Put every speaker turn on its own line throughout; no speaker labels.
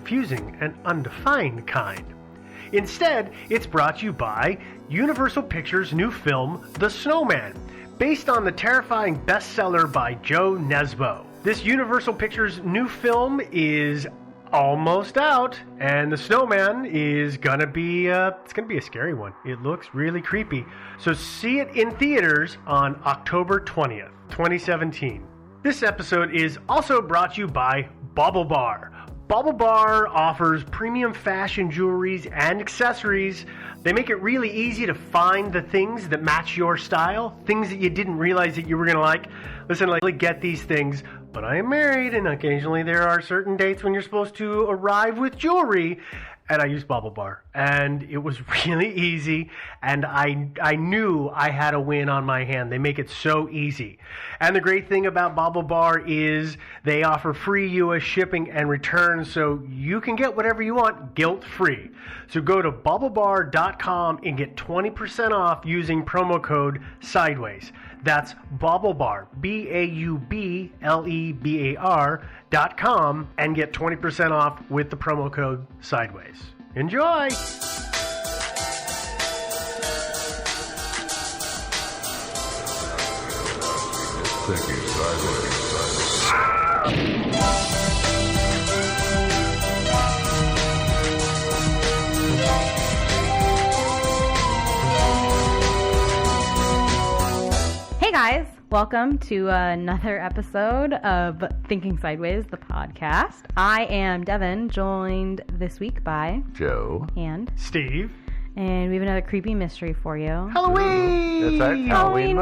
confusing and undefined kind. Instead, it's brought to you by Universal Pictures' new film, The Snowman, based on the terrifying bestseller by Joe Nesbo. This Universal Pictures new film is almost out, and The Snowman is gonna be it's gonna be a scary one. It looks really creepy. So see it in theaters on October 20th, 2017. This episode is also brought to you by Bauble Bar. Bauble Bar offers premium fashion jewelries and accessories. They make it really easy to find the things that match your style, things that you didn't realize that you were gonna like. Listen, I get these things, but I am married, and occasionally there are certain dates when you're supposed to arrive with jewelry, and I use Bauble Bar, and it was really easy, and I knew I had a win on my hand. They make it so easy. And the great thing about Bauble Bar is they offer free U.S. shipping and returns, so you can get whatever you want guilt-free. So go to baublebar.com and get 20% off using promo code SIDEWAYS. That's Bauble Bar, BAUBLEBAR.com, and get 20% off with the promo code SIDEWAYS. Enjoy!
Thinking sideways.
Hey guys, welcome to another episode of Thinking Sideways, the podcast. I am Devin, joined this week by
Joe
and
Steve.
And we have another creepy mystery for you.
Halloween!
It's our Halloween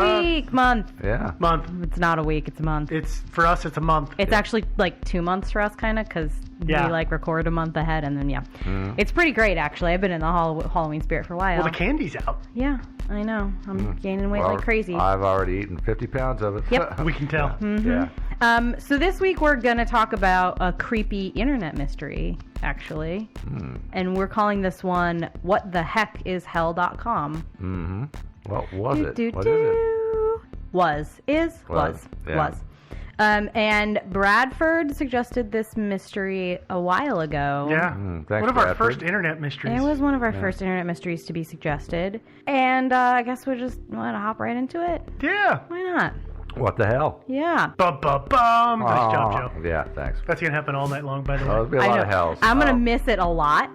month.
Yeah.
Month.
It's not a week, it's a month.
For us, it's a month.
It's actually like 2 months for us, kind of, because we record a month ahead, and then It's pretty great, actually. I've been in the Halloween spirit for a while.
Well, the candy's out.
Yeah, I know. I'm gaining weight like crazy.
I've already eaten 50 pounds of it.
Yep.
We can tell.
Yeah.
So this week we're going to talk about a creepy internet mystery, actually. And we're calling this one, What the Heck is Hell.com?
What was it? What is it?
Was.
Yeah.
And Bradford suggested this mystery a while ago.
Yeah.
Thanks,
one of our
Bradford.
first internet mysteries.
It was one of our first internet mysteries to be suggested. And I guess we just want to hop right into it.
Yeah.
Why not?
What the hell?
Yeah.
Bum. Nice job, Joe.
Yeah, thanks.
That's going to happen all night long, by the way.
There'll be a lot of hells.
I'm going to miss it a lot.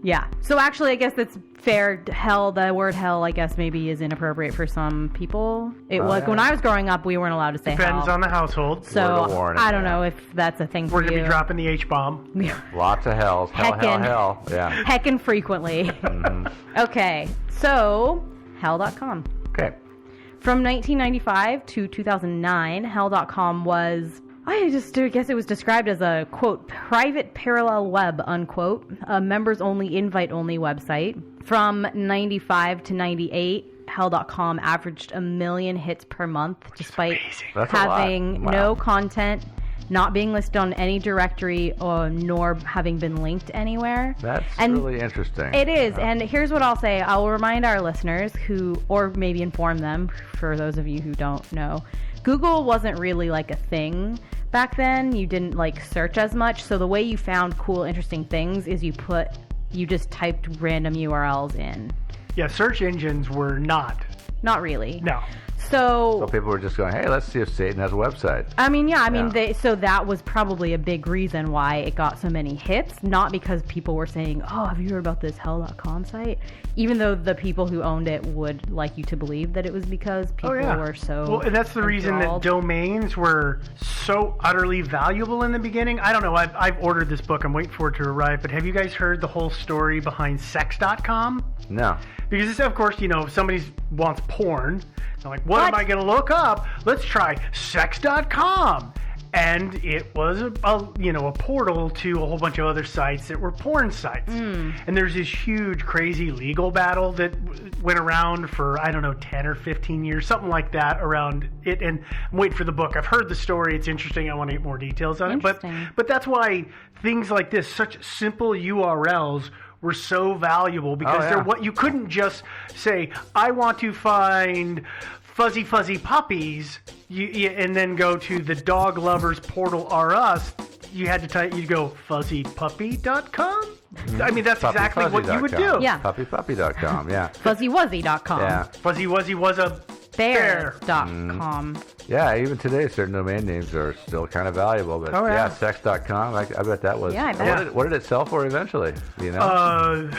Yeah. So actually, I guess that's fair. Hell, the word hell, I guess maybe is inappropriate for some people. It was when I was growing up, we weren't allowed to say
Depends
hell.
on the household.
So
Word of warning,
I don't know if that's a thing for
We're
you.
going to be dropping the H-bomb.
Lots of hells. Hell. Yeah.
Heckin' frequently. Okay. So, hell.com.
Okay.
From 1995 to 2009, hell.com was, I guess it was described as a, quote, private parallel web, unquote, a members-only, invite-only website. From 95 to 98, hell.com averaged 1 million hits per month, despite
That's a
having
lot. Wow.
no content, not being listed on any directory, nor having been linked anywhere.
That's really interesting.
It is, and here's what I'll say. I'll remind our listeners or maybe inform them, for those of you who don't know, Google wasn't really like a thing back then. You didn't like search as much, so the way you found cool, interesting things is you just typed random URLs in.
Yeah, search engines were not.
Not really.
No.
So people were just going, hey, let's see if Satan has a website.
So that was probably a big reason why it got so many hits, not because people were saying, oh, have you heard about this hell.com site? Even though the people who owned it would like you to believe that it was because people were so
Well, and that's the reason that domains were so utterly valuable in the beginning. I don't know. I've ordered this book. I'm waiting for it to arrive. But have you guys heard the whole story behind sex.com?
No.
Because this, of course, if somebody wants porn, they're like, what am I going to look up? Let's try sex.com. And it was a portal to a whole bunch of other sites that were porn sites. And there's this huge, crazy legal battle that went around for, 10 or 15 years, something like that around it. And I'm waiting for the book. I've heard the story. It's interesting. I want to get more details on it. But that's why things like this, such simple URLs, were so valuable because they're what you couldn't just say, I want to find fuzzy puppies, and then go to the dog lovers portal R Us. you had to type, you'd go fuzzypuppy.com? I mean, that's exactly what you would do.
Yeah.
Puppypuppy.com, yeah.
Fuzzywuzzy.com.
Yeah.
Fuzzywuzzy was a
Bear.com.
Yeah, even today, certain domain names are still kind of valuable. But
Oh, yeah.
sex.com, I bet that was...
Yeah, I bet.
What did it sell for eventually? Do you know?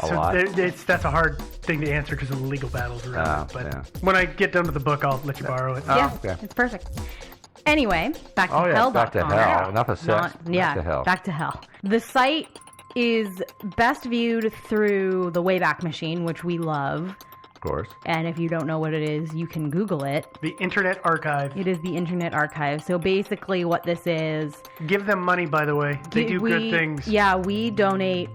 So
lot?
that's a hard thing to answer because of the legal battles around it. But
yeah.
when I get done with the book, I'll let you borrow it.
Yeah,
okay.
it's perfect. Anyway, back to
Oh, yeah,
hell.com.
back to hell. Enough of sex.
Back to hell. Back to hell. The site is best viewed through the Wayback Machine, which we love.
Of course.
And if you don't know what it is, you can Google it.
The Internet Archive.
It is the Internet Archive. So basically what this is...
Give them money, by the way. They do good things.
Yeah, we donate,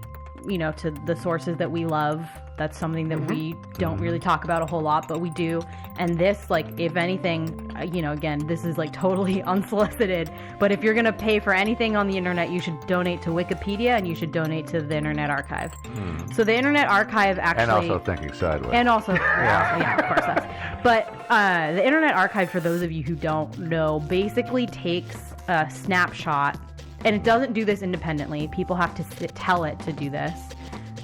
to the sources that we love. That's something that we don't really talk about a whole lot, but we do. And this, if anything, again, this is totally unsolicited. But if you're going to pay for anything on the internet, you should donate to Wikipedia and you should donate to the Internet Archive. So the Internet Archive actually...
And also Thinking Sideways.
And also, yeah, of course. But the Internet Archive, for those of you who don't know, basically takes a snapshot, and it doesn't do this independently. People have to tell it to do this.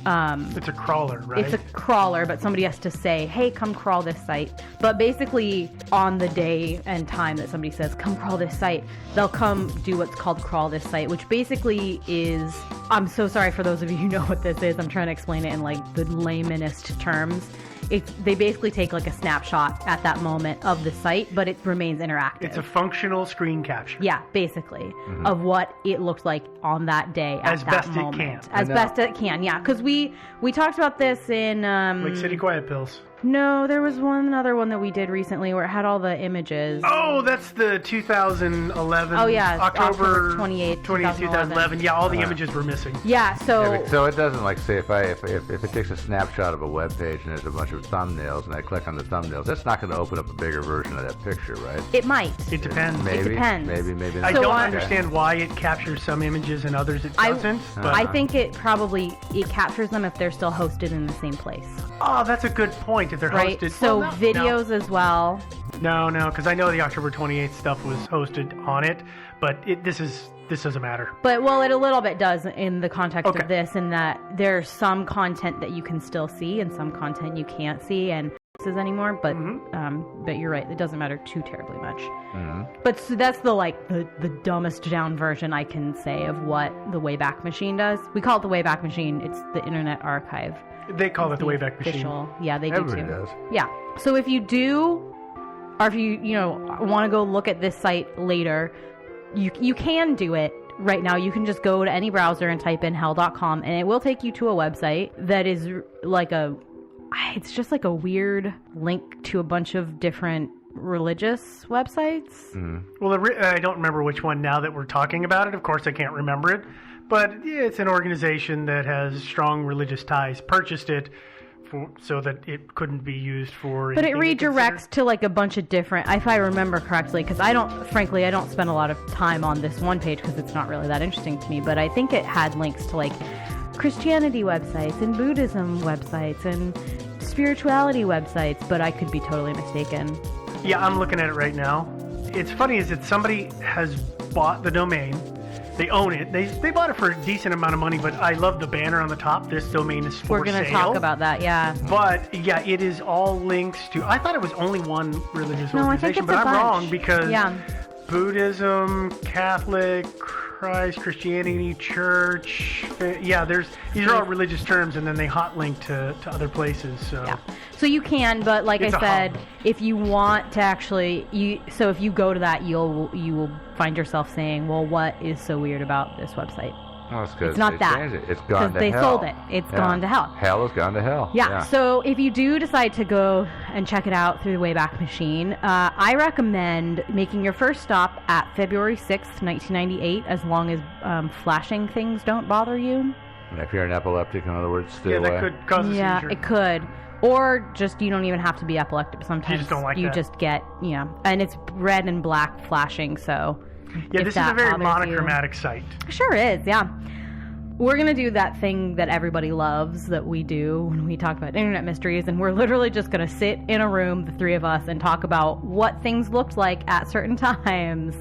It's a crawler, right?
It's a crawler, but somebody has to say, hey, come crawl this site. But basically, on the day and time that somebody says, come crawl this site, they'll come do what's called crawl this site, which basically is, I'm so sorry for those of you who know what this is. I'm trying to explain it in the laymanest terms. They basically take a snapshot at that moment of the site, but it remains interactive.
It's a functional screen capture.
Yeah, basically, of what it looked like on that day at
As
that
best it
moment.
can.
As best it can, yeah. Because we talked about this in...
Like City Quiet Pills.
No, there was another one that we did recently where it had all the images.
Oh, that's the 2011.
Oh, yeah,
October
28th,
2011. Yeah, all the images were missing.
Yeah, so...
So it doesn't say if it takes a snapshot of a web page and there's a bunch of thumbnails and I click on the thumbnails, that's not going to open up a bigger version of that picture, right?
It might.
It depends.
Maybe.
It depends.
Maybe not.
I don't understand why it captures some images and others it doesn't. But
I think it captures them if they're still hosted in the same place.
Oh, that's a good point. If they're
Right?
hosted.
So
Well, no,
videos as well.
No, because I know the October 28th stuff was hosted on it, but this doesn't matter.
But, it a little bit does in the context
Okay.
of this, in that there's some content that you can still see and some content you can't see and anymore. But but you're right, it doesn't matter too terribly much. But so that's the dumbest down version I can say of what the Wayback Machine does. We call it the Wayback Machine. It's the Internet Archive.
They call it the Wayback Machine.
Official. Yeah, they
Everybody
do too.
does.
Yeah. So if you do, or if you want to go look at this site later, you can do it right now. You can just go to any browser and type in hell.com, and it will take you to a website that is it's just a weird link to a bunch of different religious websites.
Well, I don't remember which one now that we're talking about it. Of course, I can't remember it. But it's an organization that has strong religious ties, purchased it so that it couldn't be used for...
But it
anything they
redirects to a bunch of different, if I remember correctly, because I don't spend a lot of time on this one page because it's not really that interesting to me, but I think it had links to Christianity websites and Buddhism websites and spirituality websites, but I could be totally mistaken.
Yeah, I'm looking at it right now. It's funny is that somebody has bought the domain. They own it. They bought it for a decent amount of money, but I love the banner on the top. This domain is for sale.
We're going to talk about that, yeah.
But, yeah, it is all links to... I thought it was only one religious organization,
I think it's
but
a
I'm
bunch.
wrong because
Yeah.
Buddhism, Catholic, Christ, Christianity, Church... Yeah, these are all religious terms, and then they hot link to other places, so...
Yeah. So you can, but like
It's
I
a
said,
hub.
if you want to actually, if you go to that, you will find yourself saying, well, what is so weird about this website?
Well, it's because
It's not
they
that.
changed it. It's gone to
they
hell.
sold it. It's gone to hell.
Hell has gone to hell.
Yeah. So if you do decide to go and check it out through the Wayback Machine, I recommend making your first stop at February 6th, 1998, as long as flashing things don't bother you.
And if you're an epileptic, in other words, stay
Yeah,
away.
that could cause a
Yeah,
seizure.
it could. Or just, you don't even have to be epileptic. Sometimes
You just don't like
you
that.
just get, and it's red and black flashing, so
Yeah,
if
this is
that
a very
bothers you-
monochromatic site.
Sure is, yeah. We're going to do that thing that everybody loves that we do when we talk about internet mysteries, and we're literally just going to sit in a room, the three of us, and talk about what things looked like at certain times.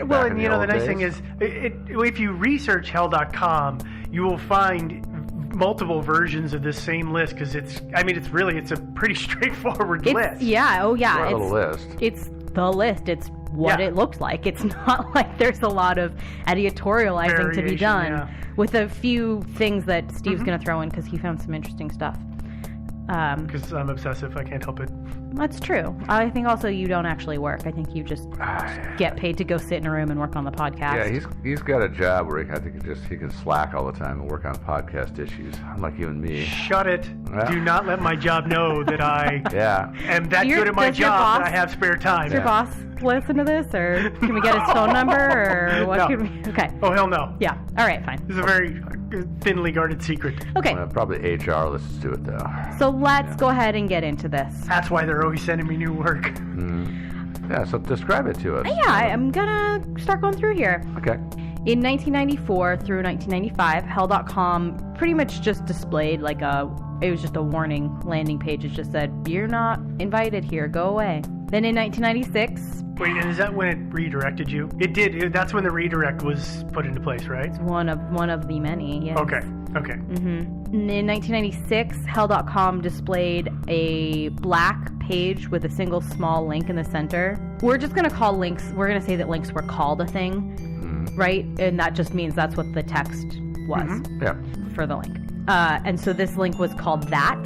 Well, and the nice thing is, if you research hell.com, you will find multiple versions of this same list because it's a pretty straightforward list.
Yeah, oh yeah.
It's a little list.
It's the list. It's what it looks like. It's not like there's a lot of editorializing to be done with a few things that Steve's going to throw in because he found some interesting stuff.
Because I'm obsessive, I can't help it.
That's true. I think also you don't actually work. I think you just get paid to go sit in a room and work on the podcast.
Yeah, he's got a job where he can slack all the time and work on podcast issues, unlike you and me.
Shut it. Yeah. Do not let my job know that I am that good at my job that I have spare time.
Does your boss listen to this, or can we get his phone number, or what?
No.
Okay.
Oh, hell no.
Yeah. All right, fine.
This is a very thinly guarded secret.
Okay.
Probably HR listens to it, though.
So let's go ahead and get into this.
That's why they're always sending me new work.
Yeah, so describe it to us.
Yeah, I'm gonna start going through here.
Okay.
In 1994 through 1995, Hell.com pretty much just displayed it was just a warning landing page. It just said, "You're not invited here, go away." Then in 1996...
Wait, and is that when it redirected you? It did. That's when the redirect was put into place, right?
It's one of the many, yes.
Okay.
Mm-hmm. In 1996, Hell.com displayed a black page with a single small link in the center. We're just going to say that links were called a thing, right? And that just means that's what the text was for the link. And so this link was called that.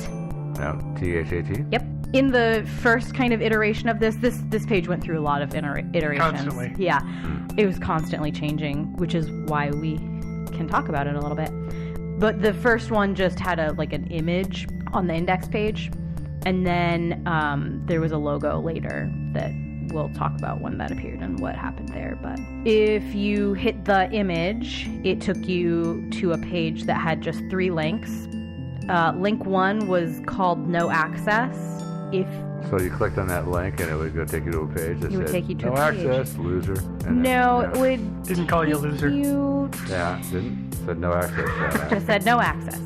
Yeah, THAT?
Yep. In the first kind of iteration of this page went through a lot of iterations.
Constantly.
Yeah. It was constantly changing, which is why we can talk about it a little bit. But the first one just had an image on the index page, and then there was a logo later that we'll talk about when that appeared and what happened there. But if you hit the image, it took you to a page that had just 3 links. Link 1 was called No Access.
So you clicked on that link and it would go take you to a page that
would
said,
take you to
no
a page.
access, loser.
It would...
Didn't call you a loser.
Yeah, didn't? Said no access.
Just said no access.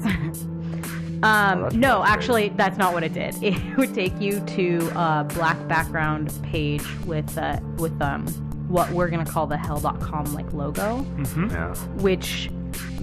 No, actually, that's not what it did. It would take you to a black background page with what we're going to call the Hell.com logo, which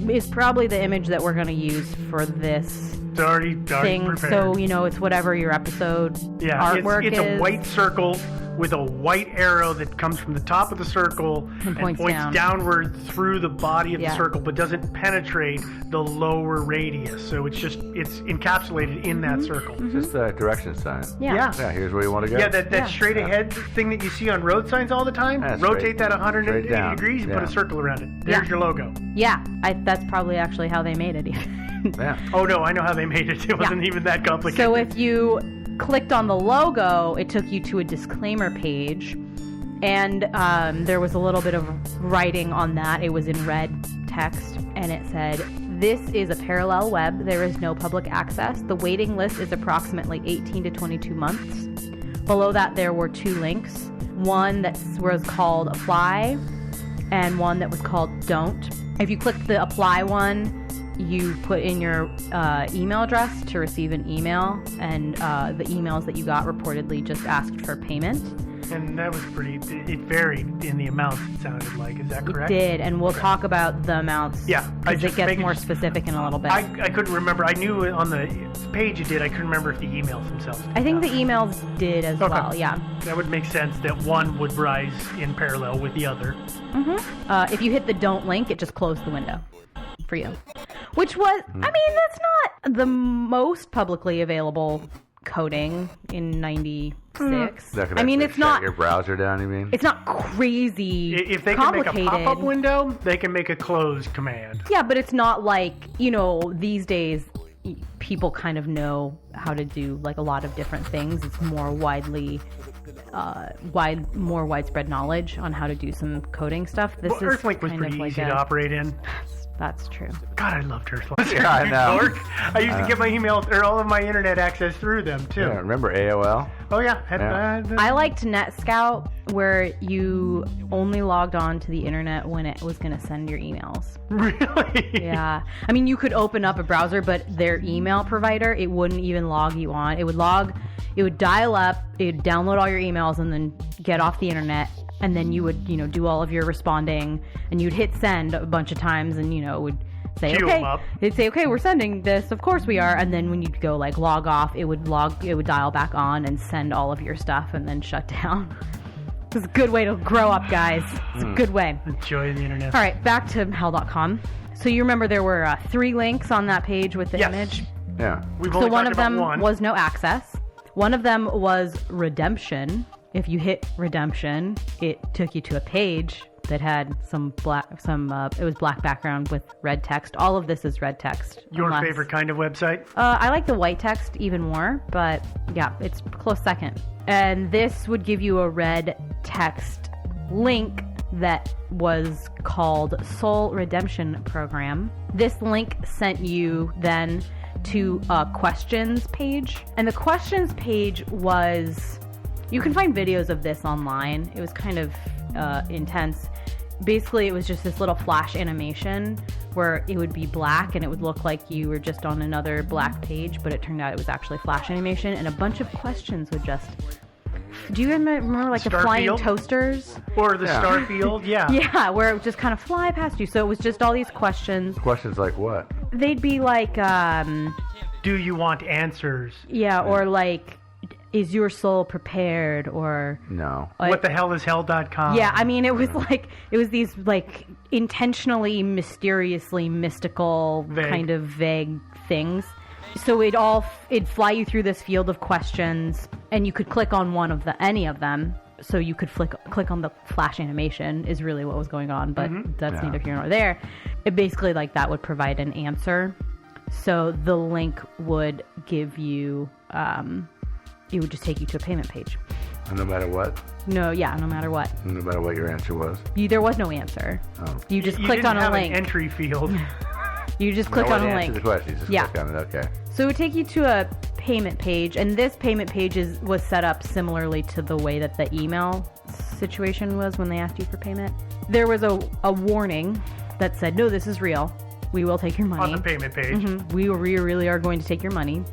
is probably the image that we're going to use for this
already
thing.
Prepared.
So, it's whatever your episode artwork
is. It's a white circle with a white arrow that comes from the top of the circle and points downward through the body of the circle, but doesn't penetrate the lower radius. So it's encapsulated in that circle.
It's just a direction sign.
Yeah.
Yeah, here's where you want to go.
Yeah, that straight ahead thing that you see on road signs all the time. Rotate that 180 degrees and put a circle around it. There's your logo.
Yeah, that's probably actually how they made it.
Yeah.
Oh no, I know how they made it. It wasn't even that complicated.
So if you clicked on the logo, it took you to a disclaimer page, and there was a little bit of writing on that. It was in red text, and it said, "This is a parallel web. There is no public access. The waiting list is approximately 18 to 22 months." Below that, there were 2 links. One that was called Apply, and one that was called Don't. If you click the Apply one, you put in your email address to receive an email, and the emails that you got reportedly just asked for payment.
And that was it varied in the amounts, it sounded like. Is that correct?
It did, and we'll talk about the amounts.
Yeah.
Because it gets more specific in a little bit.
I couldn't remember. I knew on the page it did. I couldn't remember if the emails themselves did.
I think the emails did as well, yeah.
That would make sense that one would rise in parallel with the other.
Mm-hmm. If you hit the Don't link, it just closed the window for you. Which was, that's not the most publicly available coding in 96.
It's not your browser down, you mean?
It's not crazy
If they can make a pop-up window, they can make a close command.
Yeah, but it's not like, these days people kind of know how to do a lot of different things. It's more more widespread knowledge on how to do some coding stuff.
Earthlink was pretty easy to operate in.
That's true.
God, I loved Earthlink.
Yeah, I know.
I used to get my email or all of my internet access through them too.
Yeah, remember AOL?
Oh yeah.
I liked NetScout, where you only logged on to the internet when it was going to send your emails.
Really?
Yeah. You could open up a browser, but their email provider, it wouldn't even log you on. It would dial up, it would download all your emails, and then get off the internet and then you would, do all of your responding, and you'd hit send a bunch of times, and, it would say,
Queue 'em up.
It'd say, okay, we're sending this, of course we are, and then when you'd go, log off, it would dial back on and send all of your stuff, and then shut down. It's a good way to grow up, guys. It's a good way.
Enjoy the internet.
All right, back to hell.com. So you remember there were 3 links on that page with the image?
Yeah.
We've
So
only
one
talked
of them
about one.
was no access. One of them was redemption. If you hit redemption, it took you to a page that had it was black background with red text. All of this is red text.
Your favorite kind of website?
I like the white text even more, but yeah, it's close second. And this would give you a red text link that was called Soul Redemption Program. This link sent you then to a questions page. And the questions page was, you can find videos of this online. It was kind of intense. Basically, it was just this little flash animation where it would be black and it would look like you were just on another black page, but it turned out it was actually flash animation, and a bunch of questions would just... Do you remember like the flying toasters?
Or the Starfield? Yeah.
Yeah, where it would just kind of fly past you. So it was just all these questions.
Questions like what?
They'd be like...
Do you want answers?
Yeah, or like... Is your soul prepared? Or
no.
Like,
what the hell is hell.com?
Yeah, I mean, it was these like intentionally, mysteriously, mystical, kind of vague things. So it'd fly you through this field of questions, and you could click on any of them. So you could click on the flash animation is really what was going on, but that's neither here nor there. It basically that would provide an answer. So the link would give you. It would just take you to a payment page.
And no matter what?
No matter what.
No matter what your answer was?
There was no answer.
Oh.
You just clicked on a link.
An entry field.
You just click on a link.
Answer the question. You just click on it. Okay.
So it would take you to a payment page, and this payment page was set up similarly to the way that the email situation was when they asked you for payment. There was a warning that said, no, this is real. We will take your money.
On the payment page.
We really are going to take your money.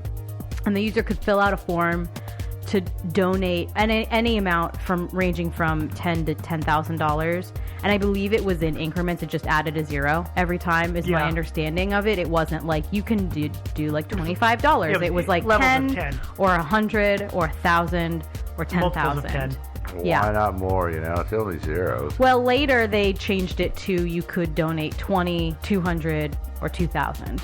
And the user could fill out a form to donate any amount ranging from $10,000 to $10,000, and I believe it was in increments. It just added a zero every time. Is my understanding of it. It wasn't like you can do like $25. It was like 10 or 100 or 1,000 or 10,000.
Why not more? It's only zeros.
Well, later they changed it to you could donate 20, 200, or 2,000.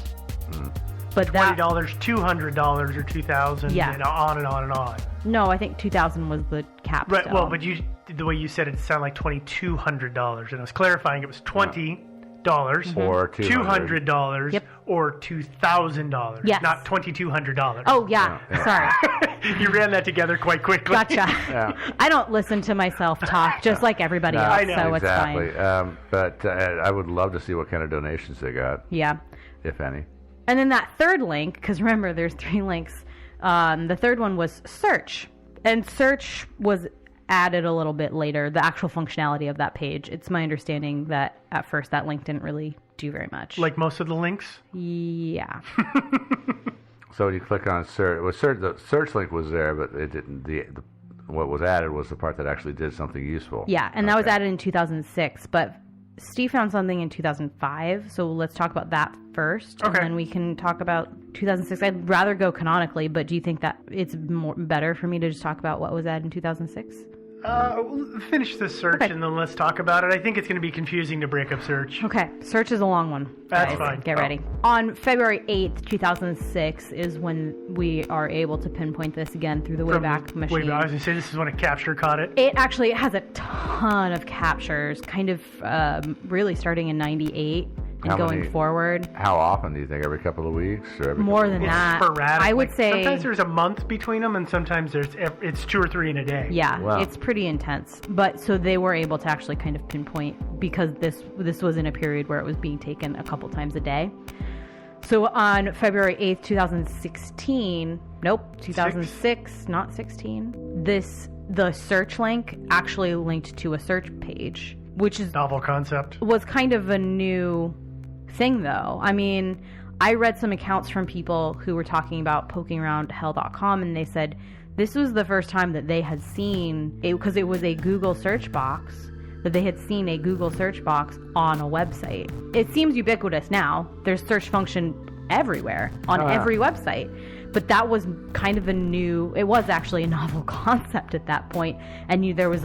But
$20, $200, or $2,000, and on and on and on.
No, I think 2,000 was the cap.
Right.
Still.
Well, but the way you said it sounded like $2,200, and I was clarifying it was $20
or
$200 or $2,000.
Yes.
Not $2,200.
Oh yeah. Sorry.
You ran that together quite quickly.
Gotcha. Yeah. I don't listen to myself talk, just like everybody else.
I know.
So
exactly.
It's fine.
But I would love to see what kind of donations they got.
Yeah.
If any.
And then that third link, because remember, there's 3 links. The third one was search. And search was added a little bit later, the actual functionality of that page. It's my understanding that at first that link didn't really do very much.
Like most of the links?
Yeah.
So when you click on search, the search link was there, but it didn't. What was added was the part that actually did something useful.
Yeah, and that was added in 2006, but Steve found something in 2005, so let's talk about that first, and then we can talk about 2006. I'd rather go canonically, but do you think that it's better for me to just talk about what was added in 2006?
Finish the search and then let's talk about it. I think it's going to be confusing to break up search.
Okay, search is a long one.
That's fine.
Get ready. On February 8th, 2006 is when we are able to pinpoint this again through the Wayback Machine.
Wayback. I was going to say this is when a capture caught it.
It actually has a ton of captures, kind of really starting in 98 and going forward.
How often do you think? Every couple of weeks? Or every
More than that.
Sporadic.
I would say
sometimes there's a month between them, and sometimes it's 2 or 3 in a day.
Yeah, It's pretty intense. But so they were able to actually kind of pinpoint, because this was in a period where it was being taken a couple times a day. So on February 8th, 2016, 2006, not 16, the search link actually linked to a search page, which is
novel concept.
Was kind of a new thing, though. I mean, I read some accounts from people who were talking about poking around hell.com, and they said This was the first time that they had seen it, because it was a Google search box, that they had seen a Google search box on a website. It seems ubiquitous now. There's search function everywhere on every website. But that was kind of it was actually a novel concept at that point, and there was